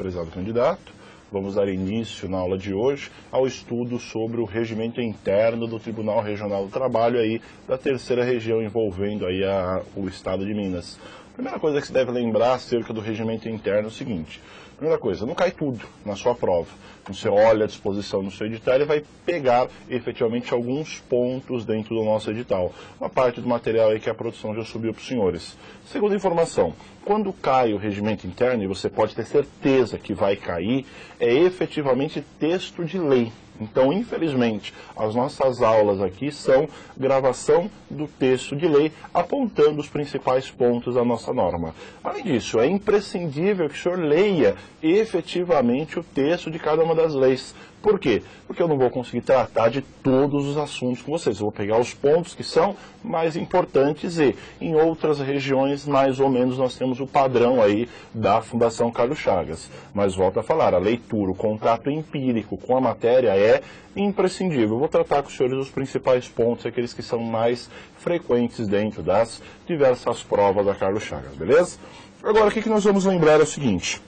prezado candidato. Vamos dar início na aula de hoje ao estudo sobre o regimento interno do Tribunal Regional do Trabalho aí da terceira região envolvendo aí o estado de Minas. Primeira coisa que você deve lembrar acerca do regimento interno é o seguinte. Primeira coisa, não cai tudo na sua prova. Você olha a disposição no seu edital e vai pegar efetivamente alguns pontos dentro do nosso edital. Uma parte do material aí que a produção já subiu para os senhores. Segunda informação, quando cai o regimento interno, e você pode ter certeza que vai cair, é efetivamente texto de lei. Então, infelizmente, as nossas aulas aqui são gravação do texto de lei, apontando os principais pontos da nossa norma. Além disso, é imprescindível que o senhor leia efetivamente o texto de cada uma das leis. Por quê? Porque eu não vou conseguir tratar de todos os assuntos com vocês. Eu vou pegar os pontos que são mais importantes e em outras regiões, mais ou menos, nós temos o padrão aí da Fundação Carlos Chagas. Mas volto a falar, a leitura, o contato empírico com a matéria é imprescindível. Eu vou tratar com os senhores os principais pontos, aqueles que são mais frequentes dentro das diversas provas da Carlos Chagas, beleza? Agora, o que nós vamos lembrar é o seguinte.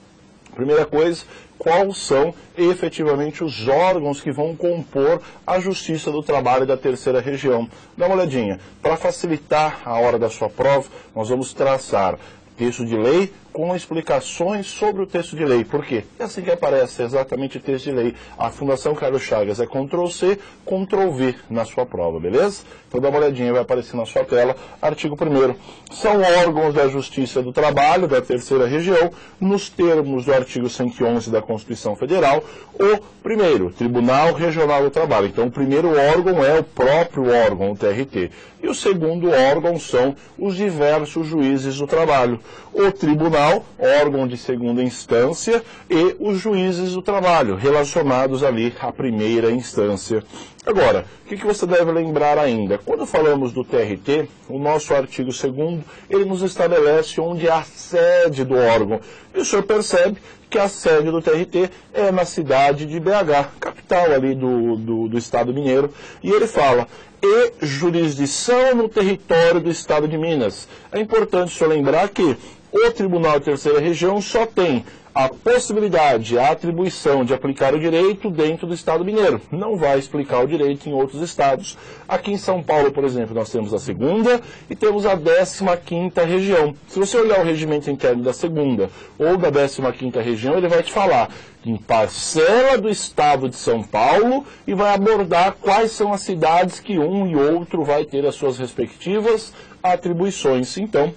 Primeira coisa, quais são efetivamente os órgãos que vão compor a Justiça do Trabalho da terceira região? Dá uma olhadinha. Para facilitar a hora da sua prova, nós vamos traçar texto de lei com explicações sobre o texto de lei. Por quê? É assim que aparece exatamente o texto de lei. A Fundação Carlos Chagas é Ctrl+C, Ctrl+V na sua prova, beleza? Então dá uma olhadinha, vai aparecer na sua tela. Artigo 1º. São órgãos da Justiça do Trabalho da terceira região, nos termos do artigo 111 da Constituição Federal, o primeiro, Tribunal Regional do Trabalho. Então o primeiro órgão é o próprio órgão, o TRT. E o segundo órgão são os diversos juízes do trabalho. O tribunal, órgão de segunda instância, e os juízes do trabalho, relacionados ali à primeira instância. Agora, o que você deve lembrar ainda? Quando falamos do TRT, o nosso artigo 2º, ele nos estabelece onde é a sede do órgão. E o senhor percebe que a sede do TRT é na cidade de BH, capital ali do estado mineiro. E ele fala, e jurisdição no território do estado de Minas. É importante o senhor lembrar que o Tribunal de Terceira Região só tem a possibilidade, a atribuição de aplicar o direito dentro do Estado mineiro. Não vai explicar o direito em outros estados. Aqui em São Paulo, por exemplo, nós temos a segunda e temos a 15ª região. Se você olhar o regimento interno da segunda ou da 15ª região, ele vai te falar em parcela do Estado de São Paulo e vai abordar quais são as cidades que um e outro vai ter as suas respectivas atribuições. Então,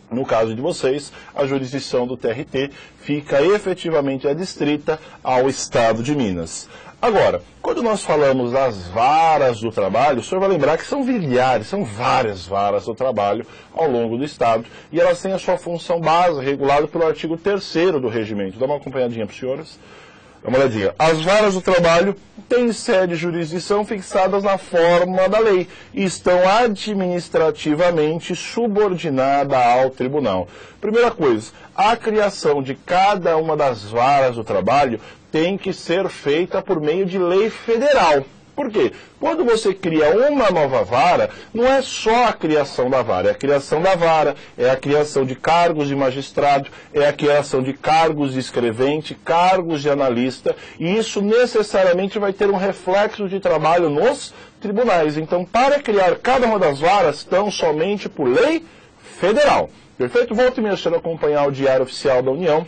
no caso de vocês, a jurisdição do TRT fica efetivamente adstrita ao Estado de Minas. Agora, quando nós falamos das varas do trabalho, o senhor vai lembrar que são milhares, são várias varas do trabalho ao longo do Estado, e elas têm a sua função base regulada pelo artigo 3º do regimento. Dá uma acompanhadinha para os senhores. Dá uma olhadinha. As varas do trabalho têm sede e jurisdição fixadas na forma da lei e estão administrativamente subordinadas ao tribunal. Primeira coisa, a criação de cada uma das varas do trabalho tem que ser feita por meio de lei federal. Por quê? Quando você cria uma nova vara, não é só a criação da vara, é a criação da vara, é a criação de cargos de magistrado, é a criação de cargos de escrevente, cargos de analista, e isso necessariamente vai ter um reflexo de trabalho nos tribunais. Então, para criar cada uma das varas, tão somente por lei federal. Perfeito? Volta e meia, se acompanhar o Diário Oficial da União.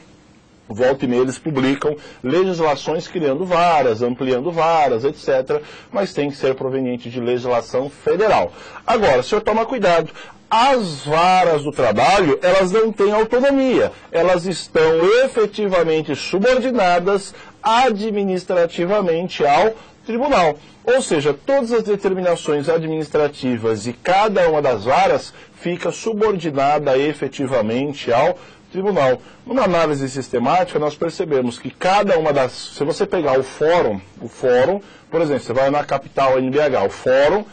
Volta e meia eles publicam legislações criando varas, ampliando varas, etc. Mas tem que ser proveniente de legislação federal. Agora, o senhor toma cuidado. As varas do trabalho, elas não têm autonomia. Elas estão efetivamente subordinadas administrativamente ao tribunal. Ou seja, todas as determinações administrativas de cada uma das varas fica subordinada efetivamente ao tribunal. Numa análise sistemática, nós percebemos que cada uma das... Se você pegar o fórum, por exemplo, você vai na capital NBH, o fórum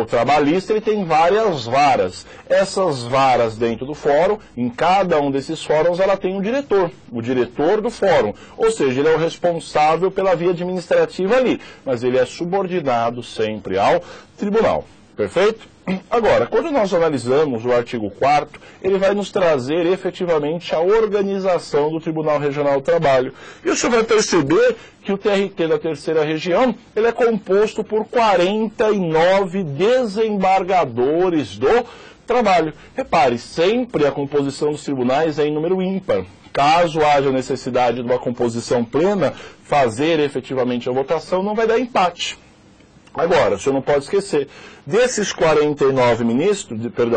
o trabalhista, ele tem várias varas. Essas varas dentro do fórum, em cada um desses fóruns, ela tem um diretor, o diretor do fórum. Ou seja, ele é o responsável pela via administrativa ali, mas ele é subordinado sempre ao tribunal. Perfeito? Agora, quando nós analisamos o artigo 4º, ele vai nos trazer efetivamente a organização do Tribunal Regional do Trabalho. E o senhor vai perceber que o TRT da terceira região, ele é composto por 49 desembargadores do trabalho. Repare, sempre a composição dos tribunais é em número ímpar. Caso haja necessidade de uma composição plena, fazer efetivamente a votação não vai dar empate. Agora, o senhor não pode esquecer, desses 49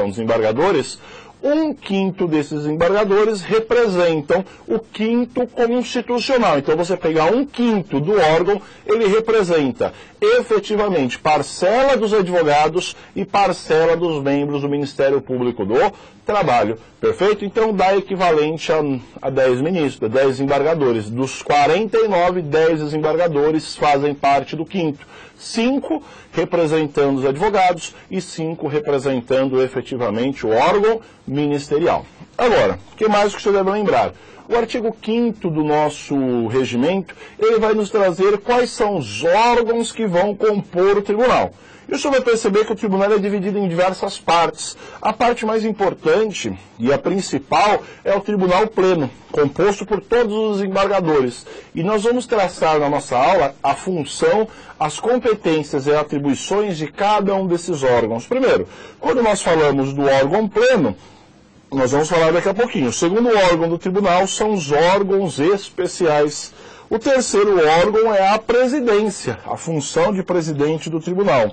desembargadores, 1/5 desses desembargadores representam o quinto constitucional. Então, você pegar 1/5 do órgão, ele representa efetivamente parcela dos advogados e parcela dos membros do Ministério Público do Trabalho. Perfeito? Então, dá equivalente a 10 ministros, 10 desembargadores. Dos 49, 10 desembargadores fazem parte do quinto. 5 representando os advogados e 5 representando efetivamente o órgão ministerial. Agora, o que mais que o senhor deve lembrar? O artigo 5º do nosso regimento, ele vai nos trazer quais são os órgãos que vão compor o tribunal. E o senhor vai perceber que o tribunal é dividido em diversas partes. A parte mais importante e a principal é o tribunal pleno, composto por todos os desembargadores. E nós vamos traçar na nossa aula a função, as competências e atribuições de cada um desses órgãos. Primeiro, quando nós falamos do órgão pleno, nós vamos falar daqui a pouquinho. O segundo órgão do tribunal são os órgãos especiais. O terceiro órgão é a presidência, a função de presidente do tribunal.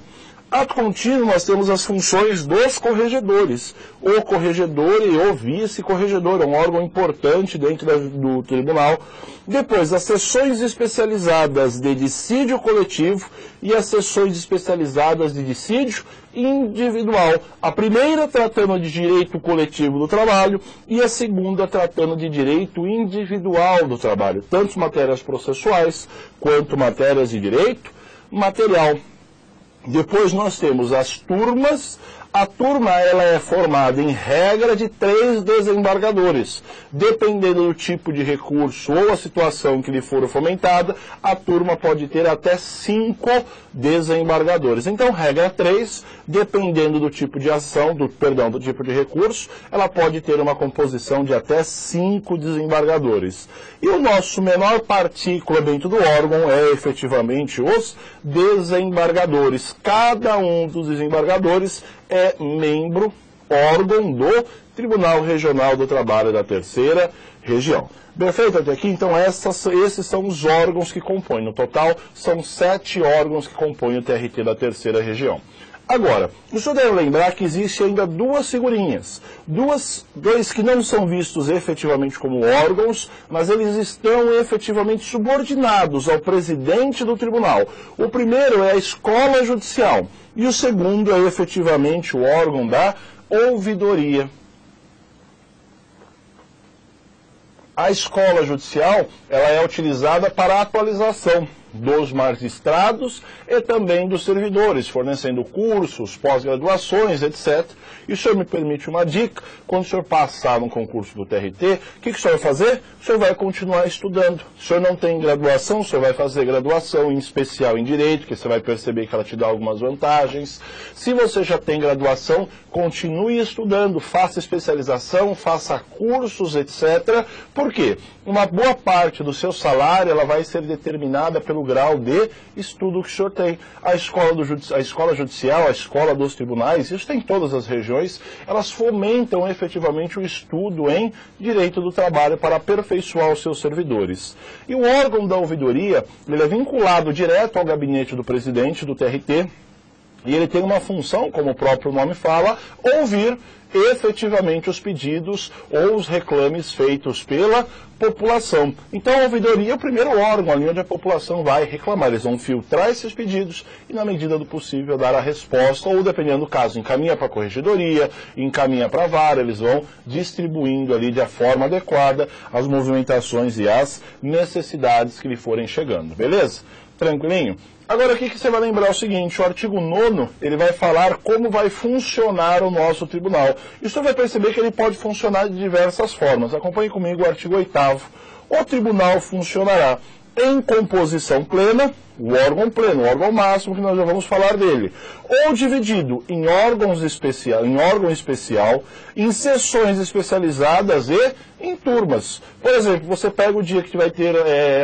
Ato contínuo, nós temos as funções dos corregedores. O corregedor e o vice-corregedor é um órgão importante dentro do tribunal. Depois, as sessões especializadas de dissídio coletivo e as sessões especializadas de dissídio individual. A primeira tratando de direito coletivo do trabalho e a segunda tratando de direito individual do trabalho, tanto matérias processuais quanto matérias de direito material. Depois nós temos as turmas. A turma ela é formada em regra de 3 desembargadores. Dependendo do tipo de recurso ou a situação que lhe for fomentada, a turma pode ter até 5 desembargadores. Então, regra 3, dependendo do tipo de ação, do tipo de recurso, ela pode ter uma composição de até 5 desembargadores. E o nosso menor partícula dentro do órgão é efetivamente os desembargadores. Cada um dos desembargadores é membro, órgão do Tribunal Regional do Trabalho da terceira região. Perfeito até aqui? Então, esses são os órgãos que compõem. No total, são 7 órgãos que compõem o TRT da terceira região. Agora, o senhor deve lembrar que existe ainda 2 figurinhas. Dois que não são vistos efetivamente como órgãos, mas eles estão efetivamente subordinados ao presidente do tribunal. O primeiro é a escola judicial e o segundo é efetivamente o órgão da ouvidoria. A escola judicial ela é utilizada para a atualização dos magistrados e também dos servidores, fornecendo cursos, pós-graduações, etc. E o senhor me permite uma dica, quando o senhor passar no concurso do TRT, o que o senhor vai fazer? O senhor vai continuar estudando. Se o senhor não tem graduação, o senhor vai fazer graduação, em especial em Direito, que você vai perceber que ela te dá algumas vantagens. Se você já tem graduação, continue estudando, faça especialização, faça cursos, etc. Por quê? Uma boa parte do seu salário ela vai ser determinada pelo grau de estudo que o senhor tem. A escola judicial, a escola dos tribunais, isso tem em todas as regiões, elas fomentam efetivamente o estudo em direito do trabalho para aperfeiçoar os seus servidores. E o órgão da ouvidoria, ele é vinculado direto ao gabinete do presidente do TRT, e ele tem uma função, como o próprio nome fala, ouvir efetivamente os pedidos ou os reclames feitos pela população. Então, a ouvidoria é o primeiro órgão ali onde a população vai reclamar. Eles vão filtrar esses pedidos e, na medida do possível, dar a resposta, ou, dependendo do caso, encaminha para a corregedoria, encaminha para a vara, eles vão distribuindo ali de forma adequada as movimentações e as necessidades que lhe forem chegando. Beleza? Tranquilinho? Agora, aqui que você vai lembrar o seguinte, o artigo 9º, ele vai falar como vai funcionar o nosso tribunal. E você vai perceber que ele pode funcionar de diversas formas. Acompanhe comigo o artigo 8º. O tribunal funcionará em composição plena, o órgão pleno, o órgão máximo, que nós já vamos falar dele, ou dividido em órgão especial, em sessões especializadas e em turmas. Por exemplo, você pega o dia que vai ter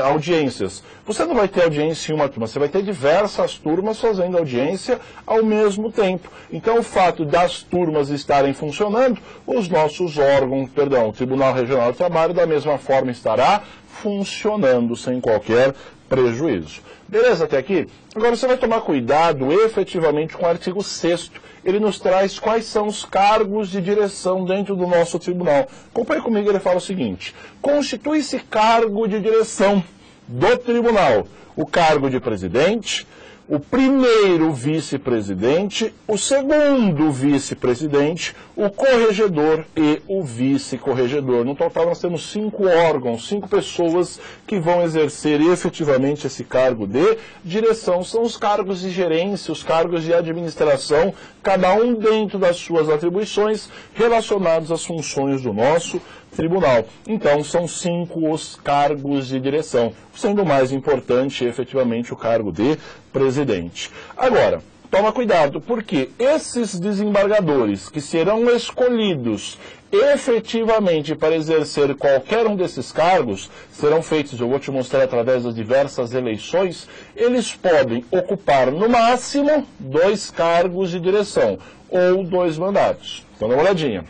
audiências. Você não vai ter audiência em uma turma, você vai ter diversas turmas fazendo audiência ao mesmo tempo. Então, o fato das turmas estarem funcionando, os nossos órgãos, o Tribunal Regional do Trabalho, da mesma forma estará funcionando sem qualquer prejuízo. Beleza até aqui? Agora você vai tomar cuidado efetivamente com o artigo 6º. Ele nos traz quais são os cargos de direção dentro do nosso tribunal. Acompanhe comigo, ele fala o seguinte: constitui-se cargo de direção do tribunal o cargo de presidente, o primeiro vice-presidente, o segundo vice-presidente, o corregedor e o vice-corregedor. No total nós temos 5 órgãos, 5 pessoas que vão exercer efetivamente esse cargo de direção. São os cargos de gerência, os cargos de administração, cada um dentro das suas atribuições relacionados às funções do nosso tribunal. Então, são 5 os cargos de direção, sendo o mais importante, efetivamente, o cargo de presidente. Agora, toma cuidado, porque esses desembargadores que serão escolhidos efetivamente para exercer qualquer um desses cargos, serão feitos, eu vou te mostrar através das diversas eleições, eles podem ocupar no máximo 2 cargos de direção, ou 2 mandatos. Então, dá uma olhadinha.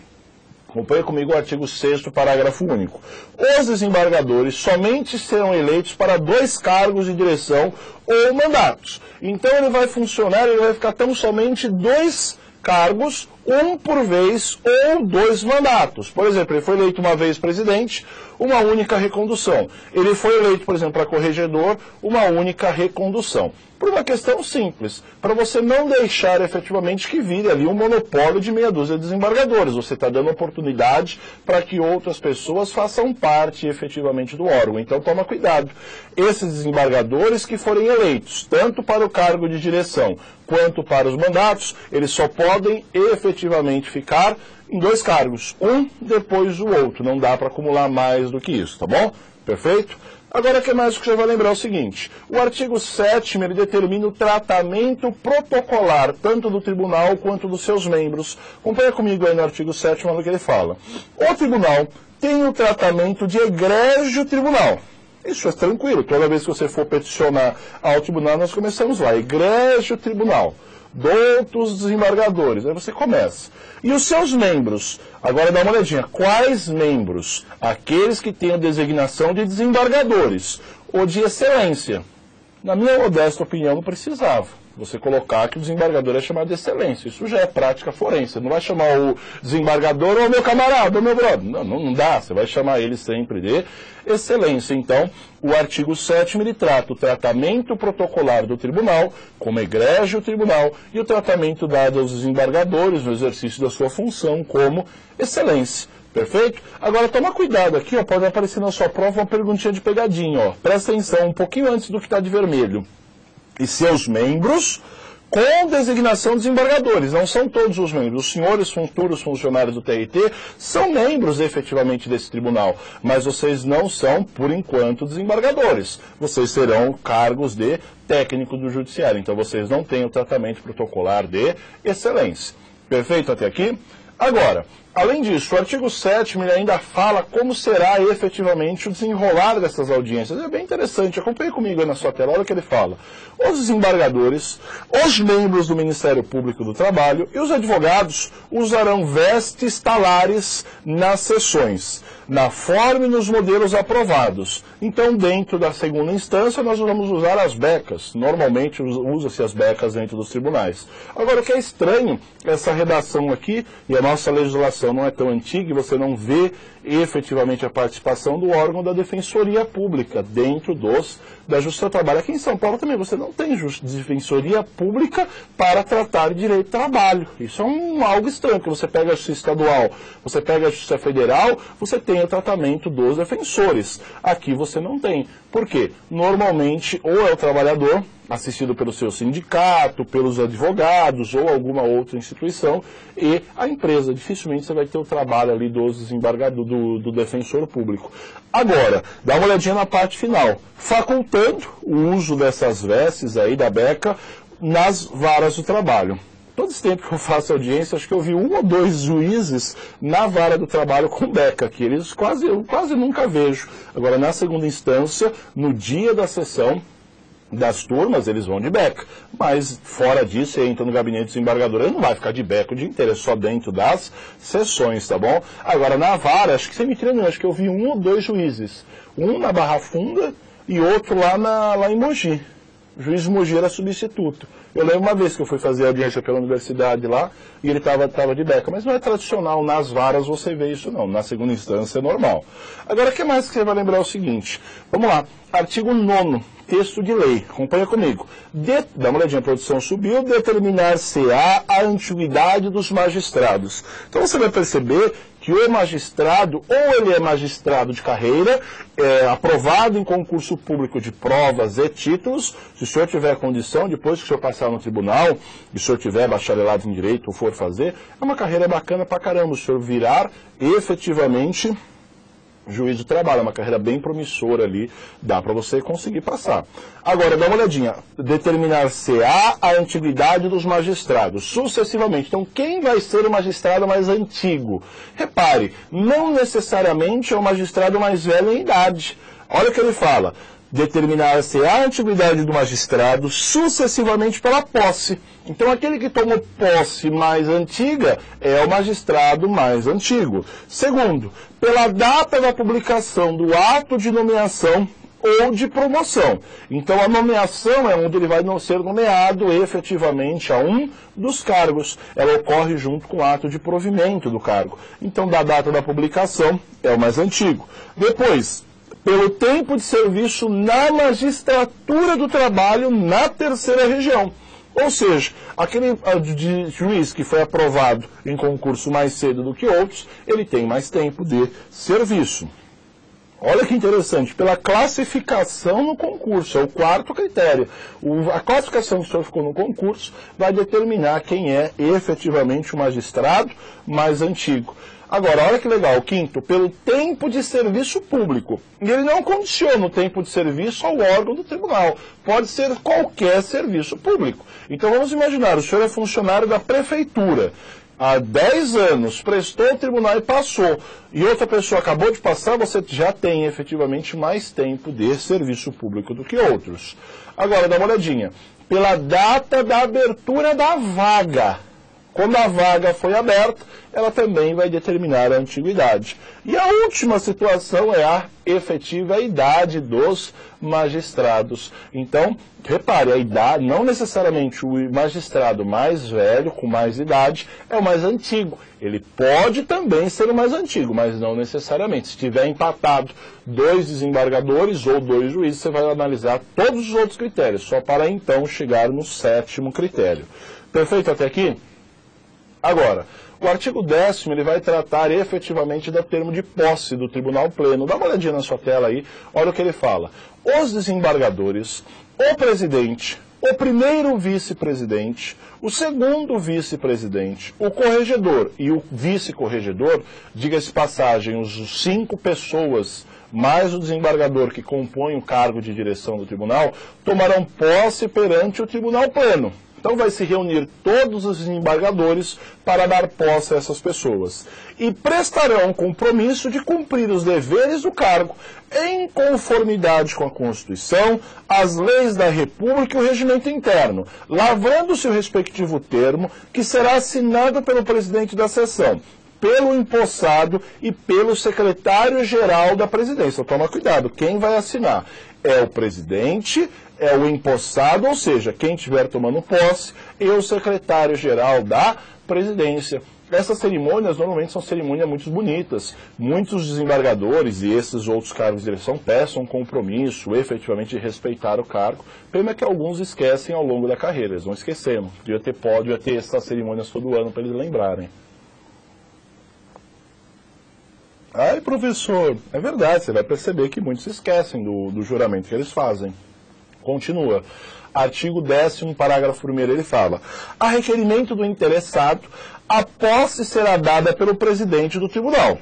Acompanhe comigo o artigo 6º, parágrafo único. Os desembargadores somente serão eleitos para 2 cargos de direção ou mandatos. Então ele vai funcionar, ele vai ficar tão somente 2 cargos, um por vez ou 2 mandatos. Por exemplo, ele foi eleito uma vez presidente, uma única recondução. Ele foi eleito, por exemplo, para corregedor, uma única recondução. Por uma questão simples, para você não deixar efetivamente que vire ali um monopólio de meia dúzia de desembargadores. Você está dando oportunidade para que outras pessoas façam parte efetivamente do órgão. Então toma cuidado. Esses desembargadores que forem eleitos, tanto para o cargo de direção quanto para os mandatos, eles só podem efetivamente ficar em 2 cargos, um depois do outro. Não dá para acumular mais do que isso, tá bom? Perfeito? Agora, o que mais que você vai lembrar é o seguinte: o artigo 7º, ele determina o tratamento protocolar, tanto do tribunal quanto dos seus membros. Acompanha comigo aí no artigo 7º, olha o que ele fala. O tribunal tem o tratamento de egrégio tribunal. Isso é tranquilo, toda vez que você for peticionar ao tribunal, nós começamos lá, egrégio tribunal, doutos desembargadores, aí você começa. E os seus membros? Agora dá uma olhadinha, quais membros? Aqueles que têm a designação de desembargadores ou de excelência. Na minha modesta opinião, não precisava você colocar que o desembargador é chamado de excelência. Isso já é prática forense. Não vai chamar o desembargador, ô meu camarada, ô meu brother. Não dá, você vai chamar ele sempre de excelência. Então, o artigo 7º, ele trata o tratamento protocolar do tribunal, como egrégio tribunal, e o tratamento dado aos desembargadores no exercício da sua função como excelência. Perfeito? Agora, toma cuidado aqui, ó, pode aparecer na sua prova uma perguntinha de pegadinha. Ó. Presta atenção, um pouquinho antes do que está de vermelho. E seus membros com designação de desembargadores. Não são todos os membros. Os senhores futuros funcionários do TRT são membros efetivamente desse tribunal, mas vocês não são, por enquanto, desembargadores. Vocês serão cargos de técnico do judiciário. Então, vocês não têm o tratamento protocolar de excelência. Perfeito até aqui? Agora, além disso, o artigo 7º ele ainda fala como será efetivamente o desenrolar dessas audiências. É bem interessante, acompanhe comigo aí na sua tela, olha o que ele fala. Os desembargadores, os membros do Ministério Público do Trabalho e os advogados usarão vestes talares nas sessões, na forma e nos modelos aprovados. Então, dentro da segunda instância, nós vamos usar as becas. Normalmente, usa-se as becas dentro dos tribunais. Agora, o que é estranho, essa redação aqui, e a nossa legislação não é tão antiga, e você não vê efetivamente a participação do órgão da Defensoria Pública dentro da Justiça do Trabalho. Aqui em São Paulo também você não tem Defensoria Pública para tratar de direito do trabalho. Isso é algo estranho, porque você pega a Justiça Estadual, você pega a Justiça Federal, você tem o tratamento dos defensores. Aqui você não tem. Por quê? Normalmente, ou é o trabalhador, assistido pelo seu sindicato, pelos advogados ou alguma outra instituição, e a empresa. Dificilmente você vai ter o trabalho ali dos desembargadores, do defensor público. Agora, dá uma olhadinha na parte final, facultando o uso dessas vestes aí da beca nas varas do trabalho. Todo esse tempo que eu faço audiência, acho que eu vi 1 ou 2 juízes na vara do trabalho com beca, que eu quase nunca vejo. Agora, na segunda instância, no dia da sessão das turmas, eles vão de beca. Mas, fora disso, você entra no gabinete do desembargador, ele não vai ficar de beca o dia inteiro, é só dentro das sessões, tá bom? Agora, na vara, acho que você me treinou, acho que eu vi 1 ou 2 juízes. Um na Barra Funda e outro lá em Mogi. O juiz de Mogi era substituto. Eu lembro uma vez que eu fui fazer audiência pela universidade lá, e ele estava de beca. Mas não é tradicional, nas varas você vê isso não. Na segunda instância é normal. Agora, o que mais que você vai lembrar é o seguinte. Vamos lá. Artigo 9º, texto de lei. Acompanha comigo. Dá uma olhadinha, a produção subiu. Determinar-se-á a antiguidade dos magistrados. Então você vai perceber que o magistrado, ou ele é magistrado de carreira, aprovado em concurso público de provas e títulos, se o senhor tiver condição, depois que o senhor passar no tribunal, e o senhor tiver bacharelado em direito ou for fazer, é uma carreira bacana pra caramba, o senhor virar efetivamente juiz do trabalho, é uma carreira bem promissora ali, dá para você conseguir passar. Agora, dá uma olhadinha, determinar-se-á a antiguidade dos magistrados, sucessivamente. Então, quem vai ser o magistrado mais antigo? Repare, não necessariamente é o magistrado mais velho em idade. Olha o que ele fala, determinar-se-á a antiguidade do magistrado sucessivamente pela posse. Então, aquele que tomou posse mais antiga é o magistrado mais antigo. Segundo, pela data da publicação do ato de nomeação ou de promoção. Então, a nomeação é onde ele vai não ser nomeado efetivamente a um dos cargos. Ela ocorre junto com o ato de provimento do cargo. Então, da data da publicação é o mais antigo. Depois, pelo tempo de serviço na magistratura do trabalho na terceira região. Ou seja, aquele juiz que foi aprovado em concurso mais cedo do que outros, ele tem mais tempo de serviço. Olha que interessante, pela classificação no concurso, é o 4º critério. A classificação que o senhor ficou no concurso vai determinar quem é efetivamente o magistrado mais antigo. Agora, olha que legal, o 5º, pelo tempo de serviço público. E ele não condiciona o tempo de serviço ao órgão do tribunal. Pode ser qualquer serviço público. Então, vamos imaginar, o senhor é funcionário da prefeitura. Há 10 anos, prestou o tribunal e passou. E outra pessoa acabou de passar, você já tem efetivamente mais tempo de serviço público do que outros. Agora, dá uma olhadinha. Pela data da abertura da vaga. Quando a vaga foi aberta, ela também vai determinar a antiguidade. E a última situação é a efetiva idade dos magistrados. Então, repare, a idade, não necessariamente o magistrado mais velho, com mais idade, é o mais antigo. Ele pode também ser o mais antigo, mas não necessariamente. Se tiver empatado 2 desembargadores ou 2 juízes, você vai analisar todos os outros critérios, só para então chegar no 7º critério. Perfeito até aqui? Agora, o artigo 10º, ele vai tratar efetivamente do termo de posse do Tribunal Pleno. Dá uma olhadinha na sua tela aí, olha o que ele fala. Os desembargadores, o presidente, o primeiro vice-presidente, o segundo vice-presidente, o corregedor e o vice-corregedor, diga-se passagem, os 5 pessoas, mais o desembargador que compõe o cargo de direção do tribunal, tomarão posse perante o Tribunal Pleno. Então vai se reunir todos os desembargadores para dar posse a essas pessoas. E prestarão compromisso de cumprir os deveres do cargo em conformidade com a Constituição, as leis da República e o regimento interno, lavrando-se o respectivo termo, que será assinado pelo presidente da sessão, pelo empossado e pelo secretário-geral da presidência. Toma cuidado, quem vai assinar é o presidente, é o empossado, ou seja, quem estiver tomando posse, e o secretário-geral da presidência. Essas cerimônias normalmente são cerimônias muito bonitas. Muitos desembargadores e esses outros cargos de direção peçam compromisso, efetivamente, de respeitar o cargo. Pena que alguns esquecem ao longo da carreira, eles vão esquecendo. Devia ter essas cerimônias todo ano para eles lembrarem. Ai, professor, é verdade, você vai perceber que muitos se esquecem do juramento que eles fazem. Continua. Artigo 10º, parágrafo 1º, ele fala: a requerimento do interessado, a posse será dada pelo presidente do tribunal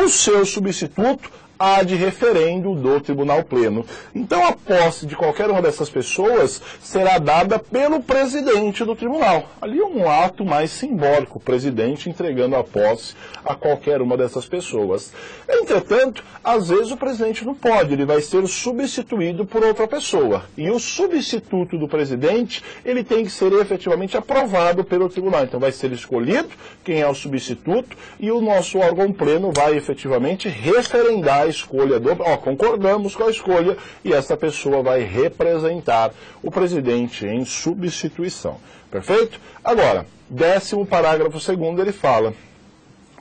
ou seu substituto ad referendo do Tribunal Pleno. Então, a posse de qualquer uma dessas pessoas será dada pelo presidente do tribunal. Ali é um ato mais simbólico, o presidente entregando a posse a qualquer uma dessas pessoas. Entretanto, às vezes o presidente não pode, ele vai ser substituído por outra pessoa. E o substituto do presidente, ele tem que ser efetivamente aprovado pelo tribunal. Então, vai ser escolhido quem é o substituto e o nosso órgão pleno vai efetivamente referendar a escolha do... concordamos com a escolha e essa pessoa vai representar o presidente em substituição. Perfeito? Agora, 10º parágrafo 2º, ele fala: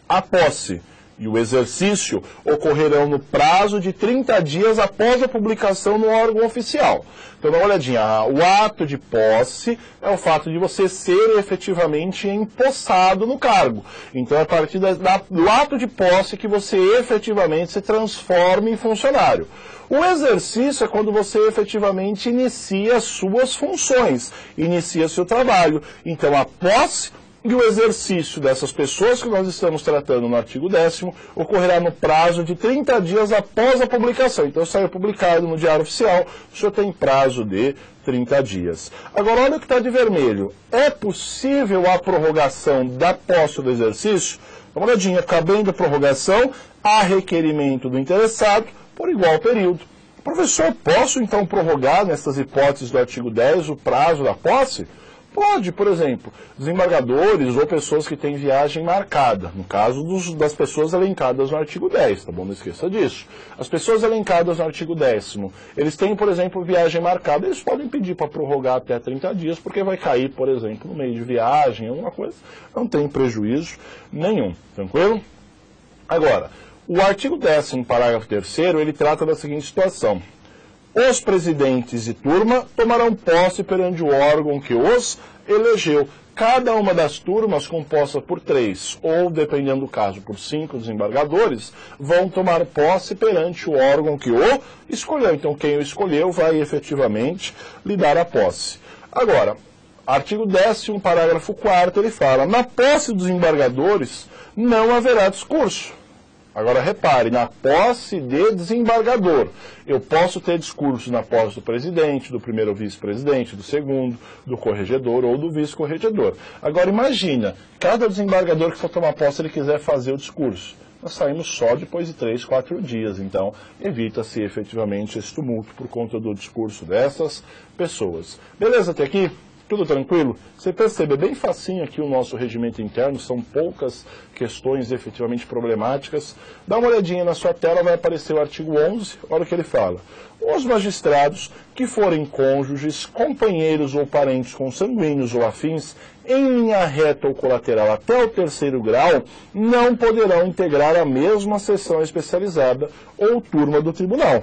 a posse e o exercício ocorrerão no prazo de 30 dias após a publicação no órgão oficial. Então, dá uma olhadinha. O ato de posse é o fato de você ser efetivamente empossado no cargo. Então, é a partir do ato de posse que você efetivamente se transforma em funcionário. O exercício é quando você efetivamente inicia as suas funções, inicia seu trabalho. Então, a posse e o exercício dessas pessoas que nós estamos tratando no artigo 10º ocorrerá no prazo de 30 dias após a publicação. Então, saiu publicado no Diário Oficial, o senhor tem prazo de 30 dias. Agora, olha o que está de vermelho. É possível a prorrogação da posse do exercício? Dá uma olhadinha, cabendo a prorrogação a requerimento do interessado por igual período. Professor, posso então prorrogar nessas hipóteses do artigo 10 o prazo da posse? Pode, por exemplo, desembargadores ou pessoas que têm viagem marcada, no caso das pessoas elencadas no artigo 10, tá bom? Não esqueça disso. As pessoas elencadas no artigo 10º, eles têm, por exemplo, viagem marcada, eles podem pedir para prorrogar até 30 dias, porque vai cair, por exemplo, no meio de viagem, alguma coisa, não tem prejuízo nenhum, tranquilo? Agora, o artigo 10º, parágrafo 3º, ele trata da seguinte situação: os presidentes de turma tomarão posse perante o órgão que os elegeu. Cada uma das turmas, composta por 3, ou, dependendo do caso, por 5 desembargadores, vão tomar posse perante o órgão que o escolheu. Então, quem o escolheu vai efetivamente lhe dar a posse. Agora, artigo 10º, parágrafo 4º, ele fala: na posse dos desembargadores não haverá discurso. Agora, repare, na posse de desembargador, eu posso ter discurso na posse do presidente, do primeiro vice-presidente, do segundo, do corregedor ou do vice-corregedor. Agora, imagina, cada desembargador que for tomar posse, ele quiser fazer o discurso. Nós saímos só depois de 3, 4 dias, então evita-se efetivamente esse tumulto por conta do discurso dessas pessoas. Beleza até aqui? Tudo tranquilo? Você percebe, é bem facinho aqui o nosso regimento interno, são poucas questões efetivamente problemáticas. Dá uma olhadinha na sua tela, vai aparecer o artigo 11, olha o que ele fala. Os magistrados que forem cônjuges, companheiros ou parentes consanguíneos ou afins, em linha reta ou colateral até o 3º grau, não poderão integrar a mesma sessão especializada ou turma do tribunal.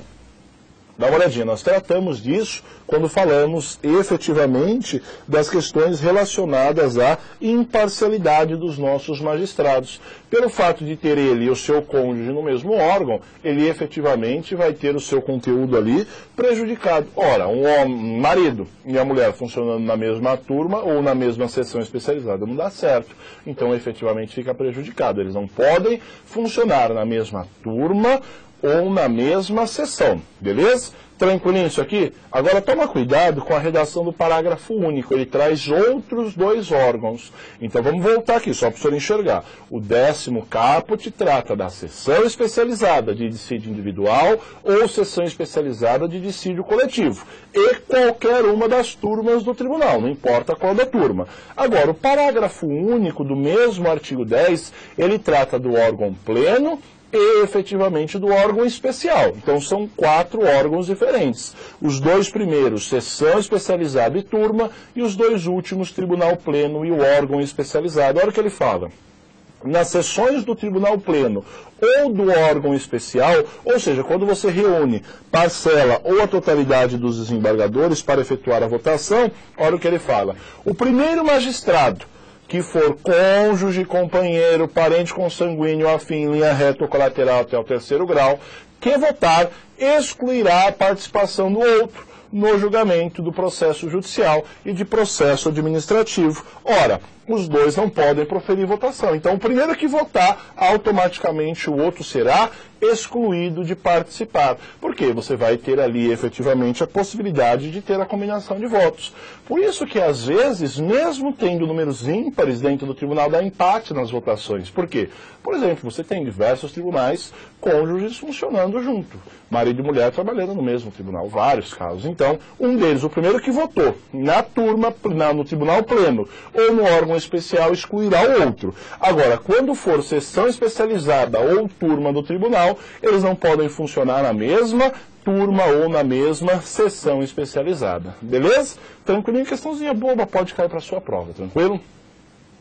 Dá uma olhadinha, nós tratamos disso quando falamos efetivamente das questões relacionadas à imparcialidade dos nossos magistrados. Pelo fato de ter ele e o seu cônjuge no mesmo órgão, ele efetivamente vai ter o seu conteúdo ali prejudicado. Ora, um marido e a mulher funcionando na mesma turma ou na mesma sessão especializada não dá certo. Então, efetivamente, fica prejudicado. Eles não podem funcionar na mesma turma ou na mesma sessão, beleza? Tranquilinho isso aqui? Agora toma cuidado com a redação do parágrafo único, ele traz outros 2 órgãos. Então vamos voltar aqui, só para o senhor enxergar. O 10º caput trata da sessão especializada de dissídio individual ou sessão especializada de dissídio coletivo. E qualquer uma das turmas do tribunal, não importa qual da turma. Agora, o parágrafo único do mesmo artigo 10, ele trata do órgão pleno e efetivamente do órgão especial. Então são 4 órgãos diferentes. Os 2 primeiros, sessão especializada e turma, e os 2 últimos, tribunal pleno e o órgão especializado. Olha o que ele fala. Nas sessões do tribunal pleno ou do órgão especial, ou seja, quando você reúne parcela ou a totalidade dos desembargadores para efetuar a votação, olha o que ele fala. O primeiro magistrado que for cônjuge, companheiro, parente consanguíneo, afim, linha reta ou colateral até o terceiro grau, que votar excluirá a participação do outro no julgamento do processo judicial e de processo administrativo. Ora, os dois não podem proferir votação. Então, o primeiro que votar, automaticamente o outro será excluído de participar. Porque você vai ter ali, efetivamente, a possibilidade de ter a combinação de votos. Por isso que, às vezes, mesmo tendo números ímpares dentro do tribunal, dá empate nas votações. Por quê? Por exemplo, você tem diversos tribunais cônjuges funcionando junto. Marido e mulher trabalhando no mesmo tribunal, vários casos. Então, um deles, o primeiro que votou na turma, no tribunal pleno ou no órgão especial, excluirá o outro. Agora, quando for sessão especializada ou turma do tribunal, eles não podem funcionar na mesma turma ou na mesma sessão especializada. Beleza? Tranquilinho, questãozinha boba, pode cair para a sua prova, tranquilo?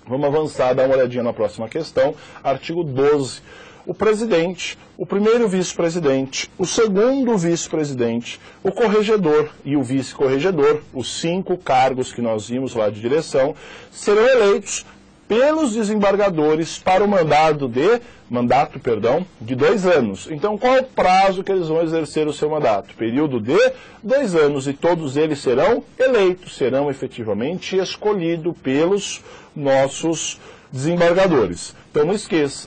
Vamos avançar, dar uma olhadinha na próxima questão. Artigo 12. O presidente, o primeiro vice-presidente, o segundo vice-presidente, o corregedor e o vice-corregedor, os 5 cargos que nós vimos lá de direção, serão eleitos pelos desembargadores para o mandato de 2 anos. Então, qual é o prazo que eles vão exercer o seu mandato? Período de 2 anos, e todos eles serão eleitos, serão efetivamente escolhidos pelos nossos desembargadores. Então, não esqueça.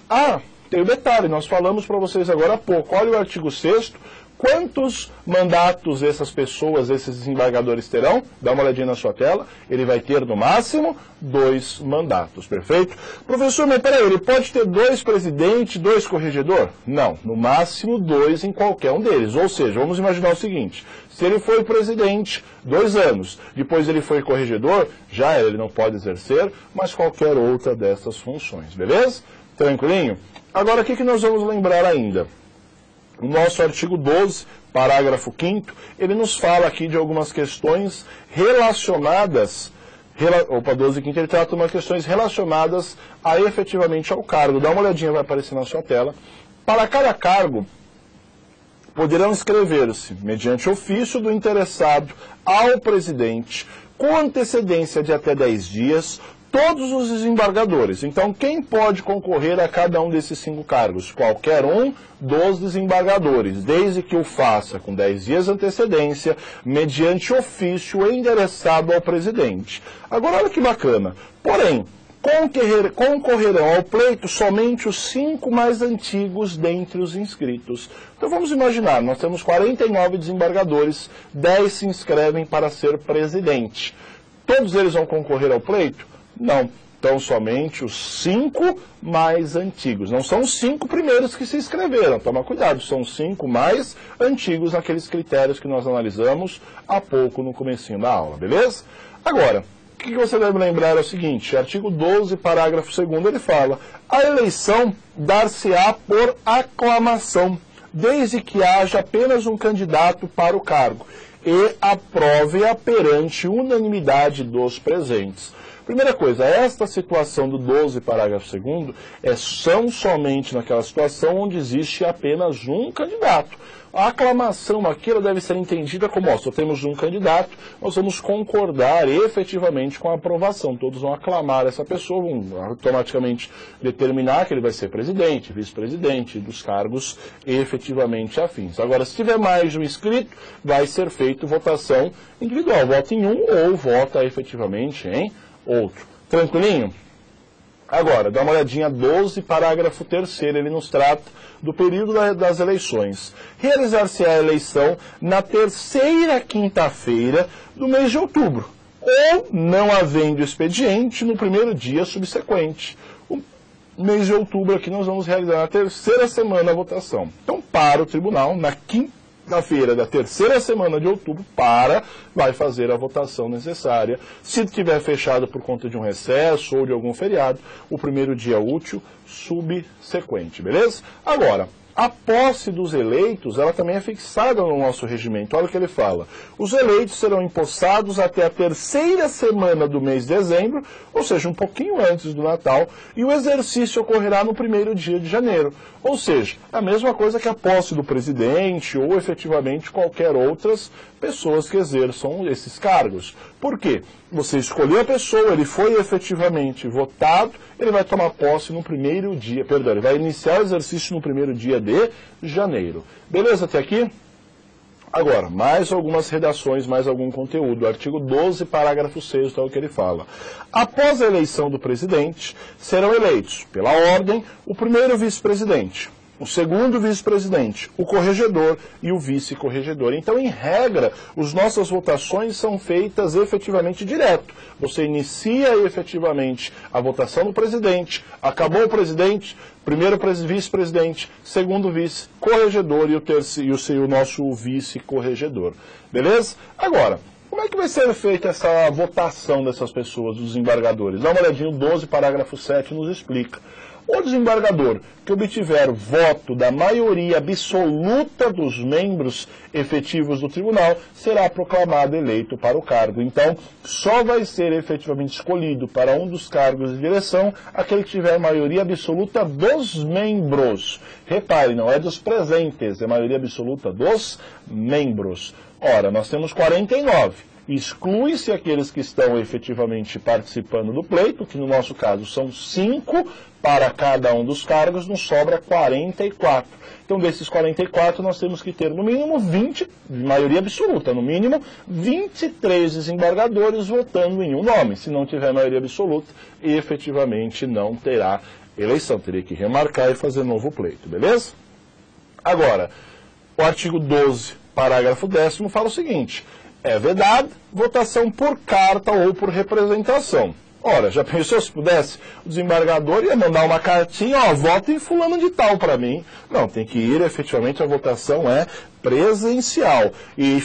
Tem um detalhe, nós falamos para vocês agora há pouco. Olha o artigo 6º. Quantos mandatos essas pessoas, esses desembargadores terão? Dá uma olhadinha na sua tela. Ele vai ter, no máximo, 2 mandatos, perfeito? Professor, mas peraí, ele pode ter 2 presidentes, 2 corregedor? Não, no máximo 2 em qualquer um deles. Ou seja, vamos imaginar o seguinte, se ele foi presidente 2 anos, depois ele foi corregedor, já ele não pode exercer, mas qualquer outra dessas funções, beleza? Tranquilinho? Agora, o que nós vamos lembrar ainda? O nosso artigo 12, parágrafo 5º, ele nos fala aqui de algumas questões relacionadas, 12 e 5º, ele trata de umas questões relacionadas efetivamente ao cargo. Dá uma olhadinha, vai aparecer na sua tela. Para cada cargo, poderão inscrever-se, mediante ofício do interessado ao presidente, com antecedência de até 10 dias, todos os desembargadores. Então, quem pode concorrer a cada um desses 5 cargos? Qualquer um dos desembargadores, desde que o faça com 10 dias de antecedência, mediante ofício endereçado ao presidente. Agora, olha que bacana. Porém, concorrerão ao pleito somente os 5 mais antigos dentre os inscritos. Então, vamos imaginar, nós temos 49 desembargadores, 10 se inscrevem para ser presidente. Todos eles vão concorrer ao pleito? Não. Então, somente os 5 mais antigos. Não são os 5 primeiros que se inscreveram. Toma cuidado, são os 5 mais antigos naqueles critérios que nós analisamos há pouco no comecinho da aula, beleza? Agora, o que você deve lembrar é o seguinte, artigo 12, parágrafo 2º, ele fala: a eleição dar-se-á por aclamação, desde que haja apenas um candidato para o cargo, e aprove-a perante unanimidade dos presentes. Primeira coisa, esta situação do 12, parágrafo 2º, são somente naquela situação onde existe apenas um candidato. A aclamação aqui ela deve ser entendida como, só temos um candidato, nós vamos concordar efetivamente com a aprovação. Todos vão aclamar essa pessoa, vão automaticamente determinar que ele vai ser presidente, vice-presidente, dos cargos efetivamente afins. Agora, se tiver mais de um inscrito, vai ser feita votação individual. Vota em um ou vota efetivamente em outro. Tranquilinho? Agora, dá uma olhadinha, 12, parágrafo 3º, ele nos trata do período das eleições. Realizar-se-á a eleição na terceira quinta-feira do mês de outubro, ou, não havendo expediente, no primeiro dia subsequente. O mês de outubro aqui nós vamos realizar na terceira semana a votação. Então, para o tribunal, na quinta-feira da terceira semana de outubro, vai fazer a votação necessária. Se tiver fechado por conta de um recesso ou de algum feriado, o primeiro dia útil subsequente, beleza? Agora, A posse dos eleitos, ela também é fixada no nosso regimento. Olha o que ele fala. Os eleitos serão empossados até a terceira semana do mês de dezembro, ou seja, um pouquinho antes do Natal, e o exercício ocorrerá no primeiro dia de janeiro. Ou seja, a mesma coisa que a posse do presidente ou efetivamente qualquer outras pessoas que exerçam esses cargos. Por quê? Você escolheu a pessoa, ele foi efetivamente votado, ele vai tomar posse no primeiro dia, perdão, ele vai iniciar o exercício no primeiro dia de janeiro. Beleza até aqui? Agora, mais algumas redações, mais algum conteúdo. Artigo 12, parágrafo 6, é o que ele fala. Após a eleição do presidente, serão eleitos, pela ordem, o primeiro vice-presidente, o segundo vice-presidente, o corregedor e o vice-corregedor. Então, em regra, as nossas votações são feitas efetivamente direto. Você inicia efetivamente a votação do presidente, acabou o presidente, primeiro vice-presidente, segundo vice-corregedor e o nosso vice-corregedor. Beleza? Agora, como é que vai ser feita essa votação dessas pessoas, dos desembargadores? Dá uma olhadinha, o 12, parágrafo 7 nos explica. O desembargador que obtiver voto da maioria absoluta dos membros efetivos do tribunal será proclamado eleito para o cargo. Então, só vai ser efetivamente escolhido para um dos cargos de direção aquele que tiver maioria absoluta dos membros. Repare, não é dos presentes, é maioria absoluta dos membros. Ora, nós temos 49. Exclui-se aqueles que estão efetivamente participando do pleito, que no nosso caso são 5 para cada um dos cargos, nos sobra 44. Então, desses 44, nós temos que ter no mínimo 20, de maioria absoluta, no mínimo 23 desembargadores votando em um nome. Se não tiver maioria absoluta, efetivamente não terá eleição. Teria que remarcar e fazer novo pleito, beleza? Agora, o artigo 12, parágrafo 10º, fala o seguinte: é vedado votação por carta ou por representação. Ora, já pensou se pudesse? O desembargador ia mandar uma cartinha, ó, vota em fulano de tal para mim. Não, tem que ir, efetivamente, a votação é presencial. E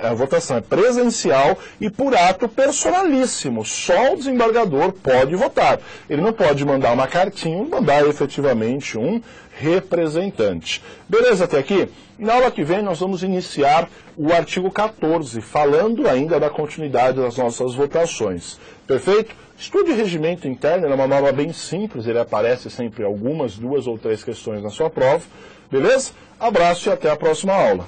a votação é presencial e por ato personalíssimo. Só o desembargador pode votar. Ele não pode mandar uma cartinha, mandar efetivamente um representante. Beleza até aqui? Na aula que vem nós vamos iniciar o artigo 14, falando ainda da continuidade das nossas votações. Perfeito? Estude regimento interno, ele é uma norma bem simples, ele aparece sempre algumas, 2 ou 3 questões na sua prova. Beleza? Abraço e até a próxima aula.